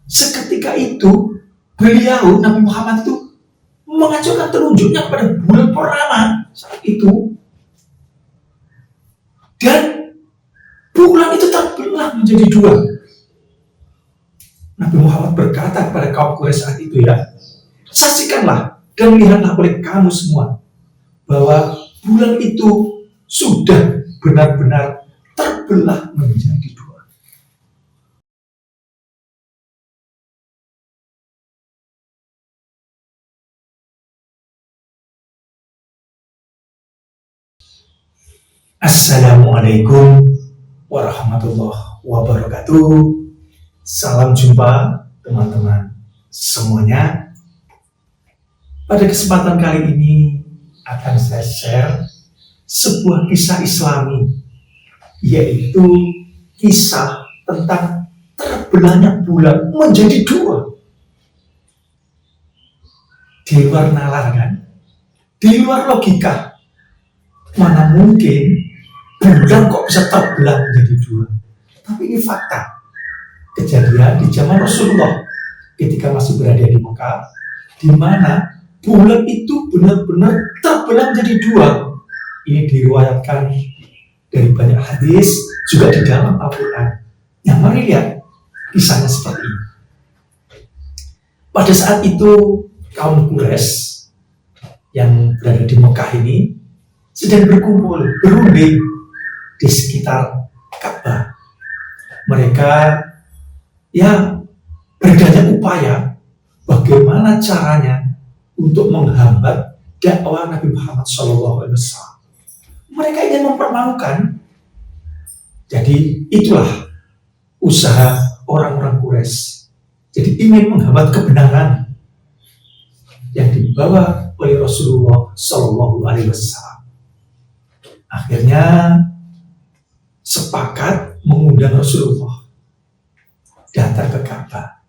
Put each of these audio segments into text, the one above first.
Seketika itu beliau Nabi Muhammad itu mengajukan telunjuknya kepada bulan purnama saat itu, dan bulan itu terbelah menjadi dua. Nabi Muhammad berkata kepada kaum Quraisy saat itu, ya, saksikanlah dan lihatlah oleh kamu semua bahwa bulan itu sudah benar-benar terbelah menjadi dua. Assalamualaikum warahmatullahi wabarakatuh. Salam jumpa teman-teman semuanya. Pada kesempatan kali ini akan saya share sebuah kisah Islami, yaitu kisah tentang terbelahnya bulan menjadi dua. Di luar nalar kan? Di luar logika. Mana mungkin bulan kok bisa terbelah menjadi dua? Tapi ini fakta. Kejadian di zaman Rasulullah ketika masih berada di Mekah, di mana bulan itu benar-benar terbelah menjadi dua. Ini diriwayatkan dari banyak hadis, juga di dalam Al-Quran. Yang mari lihat kisahnya seperti ini. Pada saat itu kaum Quraisy yang berada di Mekah ini sedang berkumpul, berunding di sekitar Ka'bah. Mereka berdaya upaya bagaimana caranya untuk menghambat dakwah Nabi Muhammad SAW. Mereka ingin mempermalukan. Jadi itulah usaha orang-orang Quraisy. Jadi ingin menghambat kebenaran yang dibawa oleh Rasulullah SAW. Akhirnya sepakat mengundang Rasulullah datang ke Ka'bah.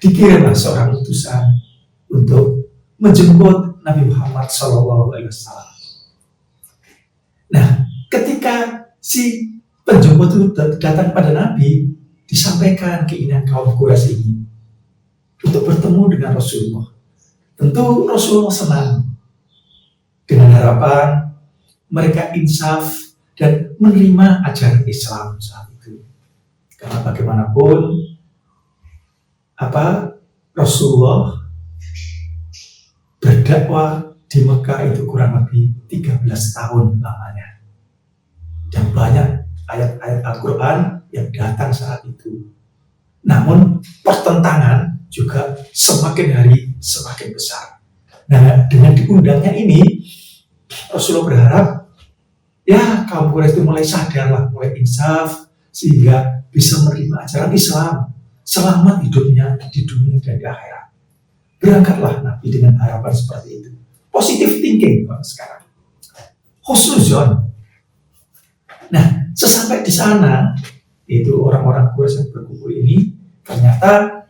Dikirimlah seorang utusan untuk menjemput Nabi Muhammad SAW. Nah, ketika si penjemput itu datang pada Nabi, disampaikan keinginan kaum Quraisy ini untuk bertemu dengan Rasulullah. Tentu Rasulullah senang dengan harapan mereka insaf dan menerima ajaran Islam saat itu. Karena bagaimanapun Rasulullah berdakwah di Mekah itu kurang lebih 13 tahun lamanya. Dan banyak ayat-ayat Al-Quran yang datang saat itu. Namun pertentangan juga semakin hari semakin besar. Nah, dengan diundangnya ini, Rasulullah berharap kaum Quraisy itu mulai sadarlah, mulai insaf, sehingga bisa menerima ajaran Islam, selamat hidupnya di dunia dan di akhirat. Berangkatlah Nabi dengan harapan seperti itu. Positive thinking sekarang. Husnuzon. Nah, sesampai di sana, itu orang-orang Quraisy yang berkumpul ini, ternyata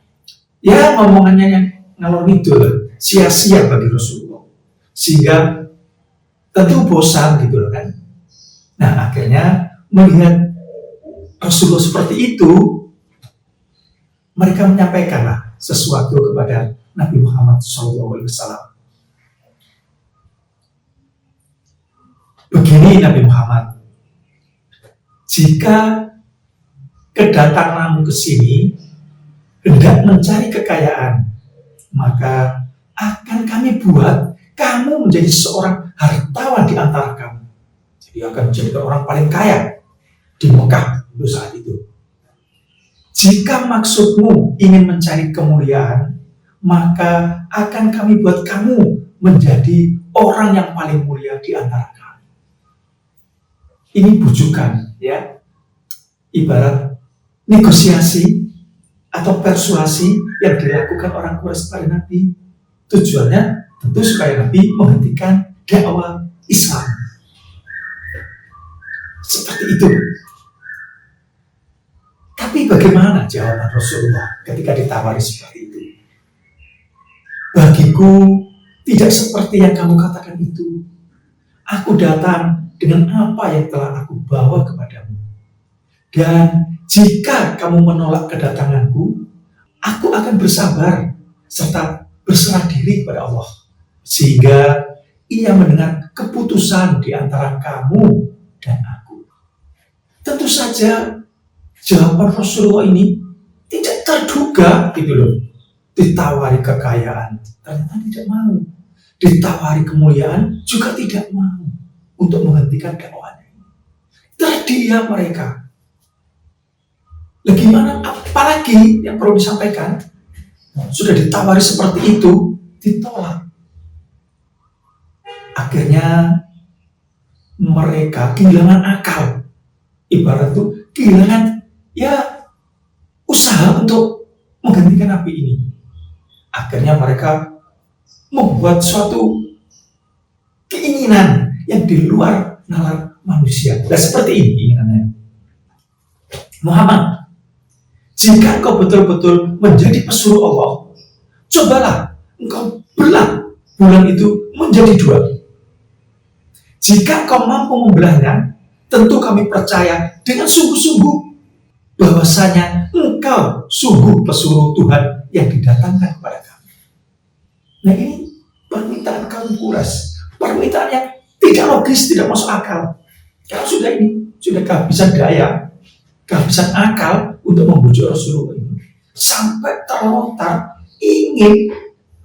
ngomongannya yang ngalor ngidul, sia-sia bagi Rasulullah. Sehingga tentu bosan gitu loh kan. Nah, akhirnya melihat Rasulullah seperti itu, mereka menyampaikanlah sesuatu kepada Nabi Muhammad SAW. Begini Nabi Muhammad, jika kedatanganmu ke sini hendak mencari kekayaan, maka akan kami buat kamu menjadi seorang hartawan di antara kami. Jadi akan menjadi orang paling kaya di Mekah untuk saat itu. Jika maksudmu ingin mencari kemuliaan, maka akan kami buat kamu menjadi orang yang paling mulia di antara kami. Ini bujukan, ibarat negosiasi atau persuasi yang dilakukan orang Quraisy pada Nabi. Tujuannya tentu supaya Nabi menghentikan dakwah Islam. Seperti itu. Tapi bagaimana jawaban Rasulullah ketika ditawari seperti itu? Bagiku tidak seperti yang kamu katakan itu. Aku datang dengan apa yang telah aku bawa kepadamu. Dan jika kamu menolak kedatanganku, aku akan bersabar serta berserah diri kepada Allah, sehingga ia mendengar keputusan di antara kamu dan aku. Tentu saja jawaban Rasulullah ini tidak terduga gitu loh. Ditawari kekayaan, ternyata tidak mau. Ditawari kemuliaan, juga tidak mau untuk menghentikan dakwahnya. Terdiam mereka. Bagaimana? Apalagi yang perlu disampaikan, sudah ditawari seperti itu, ditolak. Akhirnya mereka kehilangan akal. Ibarat itu kehilangan usaha untuk menghentikan api ini. Akhirnya mereka membuat suatu keinginan yang di luar nalar manusia. Dan seperti ini keinginannya. Muhammad, jika engkau betul-betul menjadi pesuruh Allah, cobalah engkau belah bulan itu menjadi dua. Jika engkau mampu membelahnya, tentu kami percaya dengan sungguh-sungguh bahwasanya engkau sungguh pesuruh Tuhan yang didatangkan kepada kami. Nah, ini permintaan kaum Quraisy, permintaan yang tidak logis, tidak masuk akal. Karena sudah kehabisan daya, kehabisan akal untuk membujuk Rasulullah ini. Sampai terlontar ingin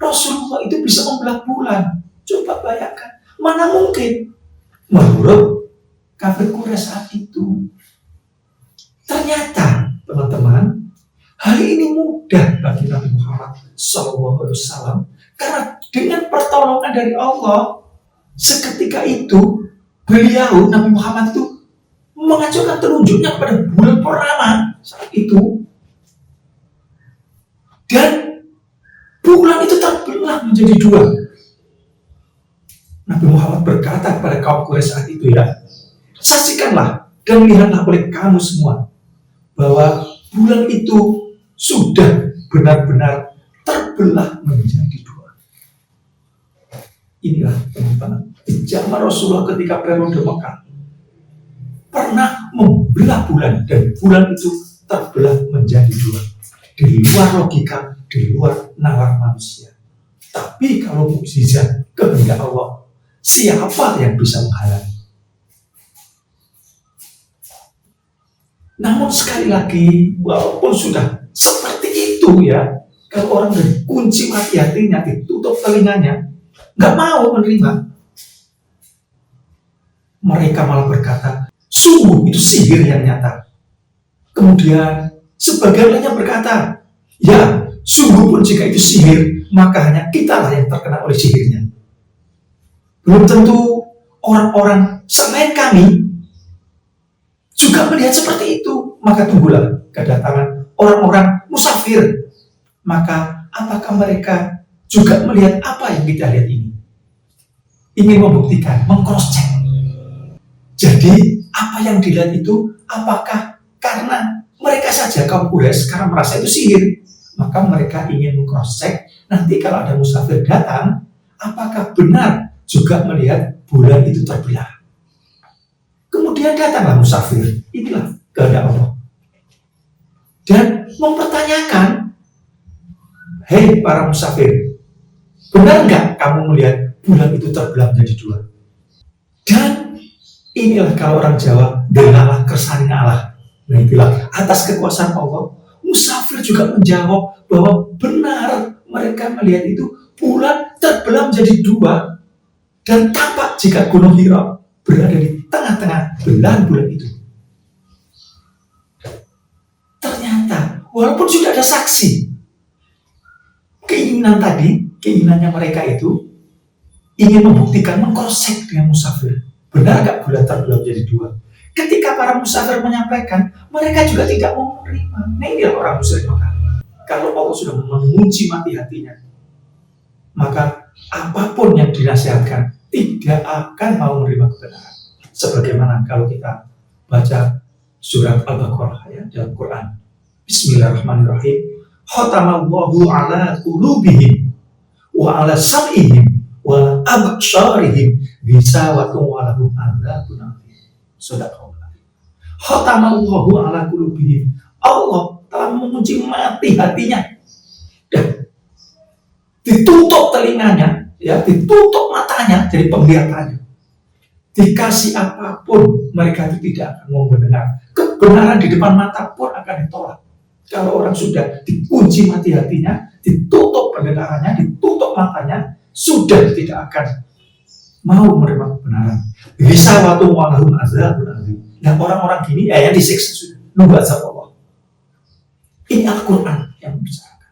Rasulullah itu bisa membelah bulan. Coba bayangkan, mana mungkin menurut kafir Quraisy saat itu. Ternyata teman-teman, hal ini mudah bagi Nabi Muhammad SAW, karena dengan pertolongan dari Allah, seketika itu beliau Nabi Muhammad itu mengajukan telunjuknya kepada bulan purnama saat itu, dan bulan itu terbelah menjadi dua. Nabi Muhammad berkata kepada kaum Quraisy saat itu, saksikanlah dan lihatlah oleh kamu semua bahwa bulan itu sudah benar-benar terbelah menjadi dua. Inilah teman-teman, zaman Rasulullah ketika periode Mekah pernah membelah bulan, dan bulan itu terbelah menjadi dua. Di luar logika, di luar nalar manusia. Tapi kalau mukjizat kehendak Allah, siapa yang bisa menghalangi? Namun sekali lagi, walaupun sudah seperti itu kalau orang dikunci mati hatinya, ditutup telinganya, nggak mau menerima. Mereka malah berkata, sungguh itu sihir yang nyata. Kemudian sebagian lainnya berkata, sungguh pun jika itu sihir, maka hanya kitalah yang terkena oleh sihirnya. Belum tentu orang-orang selain kami juga melihat seperti itu. Maka tunggulah kedatangan orang-orang musafir. Maka apakah mereka juga melihat apa yang kita lihat ini? Ingin membuktikan, meng-cross-check. Jadi apa yang dilihat itu, apakah karena mereka saja kaum Quraisy karena merasa itu sihir, maka mereka ingin meng-cross-check. Nanti kalau ada musafir datang, apakah benar juga melihat bulan itu terbelah? Kemudian datanglah musafir, inilah kehendak Allah, dan mempertanyakan, hei para musafir, benar nggak kamu melihat bulan itu terbelah menjadi dua? Dan inilah kalau orang Jawa, delalah kersane Allah. Nah itulah, atas kekuasaan Allah, musafir juga menjawab bahwa benar mereka melihat itu bulan terbelah menjadi dua, dan tampak jika Gunung Hira berada di tengah-tengah belahan bulan itu. Ternyata, walaupun sudah ada saksi, keinginannya mereka itu ingin membuktikan, meng-cross-check dengan musafir. Benar gak bulan terbelah menjadi dua? Ketika para musafir menyampaikan, mereka juga tidak mau menerima. Nah inilah orang musyrik Mekah. Kalau Allah sudah menguji mati hatinya, maka apapun yang dinasihatkan tidak akan mau menerima kebenaran. Sebagaimana kalau kita baca surat Al-Baqarah dalam Quran. Bismillahirrahmanirrahim. Khatamallahu ala qulubihim wa ala sam'ihim wa absarihim gisawatun wa lahum adzabun adzim. Sadaqallah. Khatamallahu ala qulubihim. Allah telah mengunci mati hatinya ditutup telinganya, ya, ditutup matanya dari penglihatannya. Dikasih apapun, mereka itu tidak akan mau mendengar. Kebenaran di depan mata pun akan ditolak. Kalau orang sudah dikunci mati hatinya, ditutup pendengarannya, ditutup matanya, sudah tidak akan mau menerima kebenaran. Bisa waktu walahum azabun azim. Nah, orang-orang gini yang disiksa sudah nunggu azab Allah. Ini Al-Quran yang membicarakan.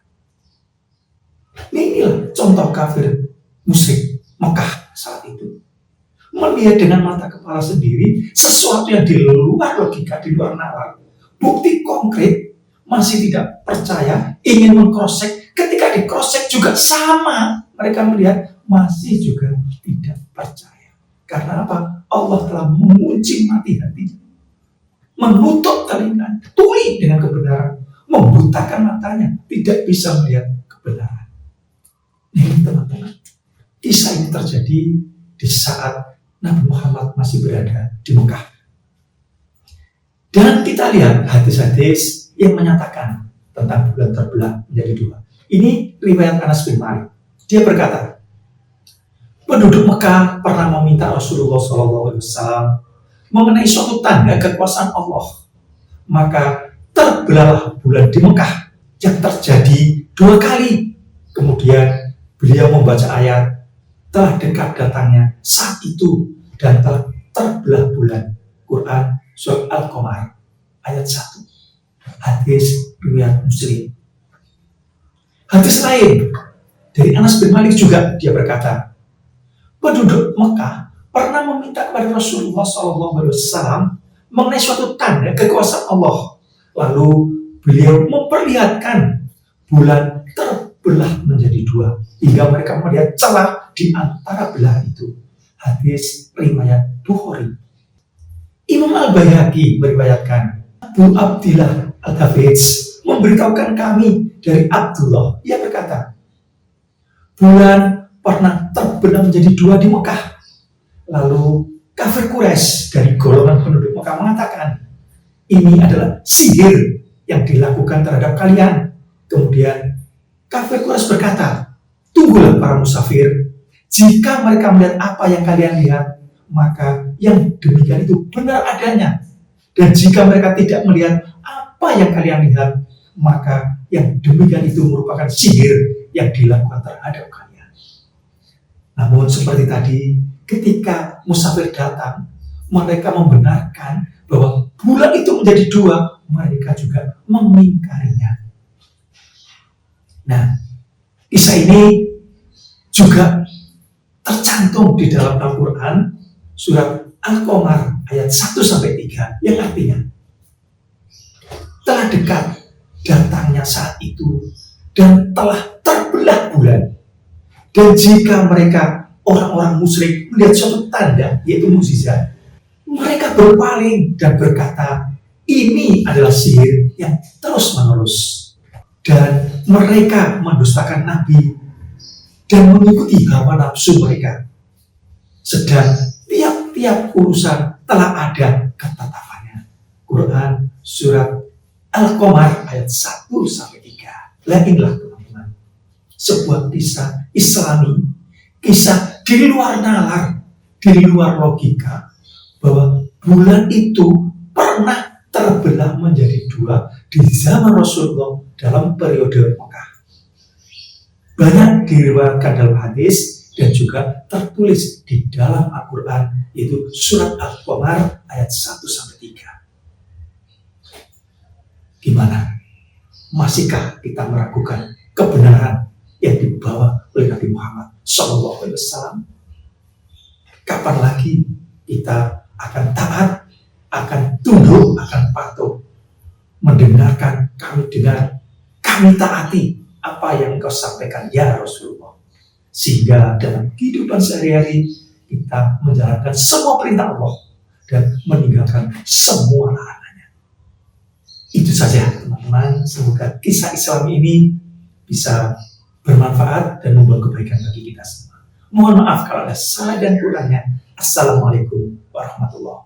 Inilah contoh kafir musyrik Mekah saat itu. Melihat dengan mata kepala sendiri sesuatu yang di luar logika, di luar nalar. Bukti konkret, masih tidak percaya, ingin mengkrosek. Ketika dikrosek juga sama. Mereka melihat masih juga tidak percaya. Karena apa? Allah telah mengunci mati hatinya, menutup telinga, tuli dengan kebenaran, membutakan matanya, tidak bisa melihat kebenaran. Ini teman-teman, kisah ini terjadi di saat Nabi Muhammad masih berada di Mekah. Dan kita lihat hadis-hadis yang menyatakan tentang bulan terbelah menjadi dua. Ini riwayat Anas bin Malik. Dia berkata, penduduk Mekah pernah meminta Rasulullah SAW mengenai suatu tanda kekuasaan Allah. Maka terbelahlah bulan di Mekah yang terjadi 2 kali. Kemudian beliau membaca ayat, telah dekat datangnya saat itu dan telah terbelah bulan. Quran surat Al-Qamar ayat 1. Hadis riwayat Muslim. Hadis lain dari Anas bin Malik juga, dia berkata, penduduk Mekah pernah meminta kepada Rasulullah SAW mengenai suatu tanda kekuasaan Allah. Lalu beliau memperlihatkan bulan terbelah menjadi 2 hingga mereka melihat celah di antara belahan itu. Hadis riwayat Bukhari. Imam Al-Baihaqi meriwayatkan, Abu Abdillah Al-Hafiz memberitahukan kami dari Abdullah. Ia berkata, bulan pernah terbelah menjadi 2 di Mekah. Lalu kafir Quraisy dari golongan penduduk Mekah mengatakan, ini adalah sihir yang dilakukan terhadap kalian. Kemudian kafir Quraisy berkata, tunggulah para musafir, jika mereka melihat apa yang kalian lihat, maka yang demikian itu benar adanya. Dan jika mereka tidak melihat apa yang kalian lihat, maka yang demikian itu merupakan sihir yang dilakukan terhadap kalian. Namun seperti tadi, ketika musafir datang, mereka membenarkan bahwa bulan itu menjadi 2, mereka juga mengingkarinya. Nah, kisah ini juga tercantum di dalam Al-Quran surat Al-Qamar ayat 1-3 yang artinya telah dekat datangnya saat itu dan telah terbelah bulan. Dan jika mereka orang-orang musyrik melihat suatu tanda, yaitu mukjizat, mereka berpaling dan berkata, ini adalah sihir yang terus-menerus. Dan mereka mendustakan Nabi dan mengikuti hawa nafsu mereka. Sedang tiap-tiap urusan telah ada ketetapannya. Quran surat Al-Qamar ayat 1-3. Inilah teman-teman, sebuah kisah Islami, kisah di luar nalar, di luar logika, bahwa bulan itu pernah terbelah menjadi 2 di zaman Rasulullah dalam periode Mekah. Banyak diriwayatkan dalam hadis dan juga tertulis di dalam Al-Quran, yaitu surat Al-Qamar ayat 1-3. Gimana? Masihkah kita meragukan kebenaran yang dibawa oleh Nabi Muhammad SAW? Kapan lagi kita akan taat, akan tunduk, akan patuh, mendengarkan, kami dengar, kami taati apa yang engkau sampaikan ya Rasulullah, sehingga dalam kehidupan sehari-hari kita menjalankan semua perintah Allah dan meninggalkan semua larangannya. Itu saja teman-teman, semoga kisah Islam ini bisa bermanfaat dan membawa kebaikan bagi kita semua. Mohon maaf kalau ada salah dan kurangnya. Assalamualaikum warahmatullahi wabarakatuh.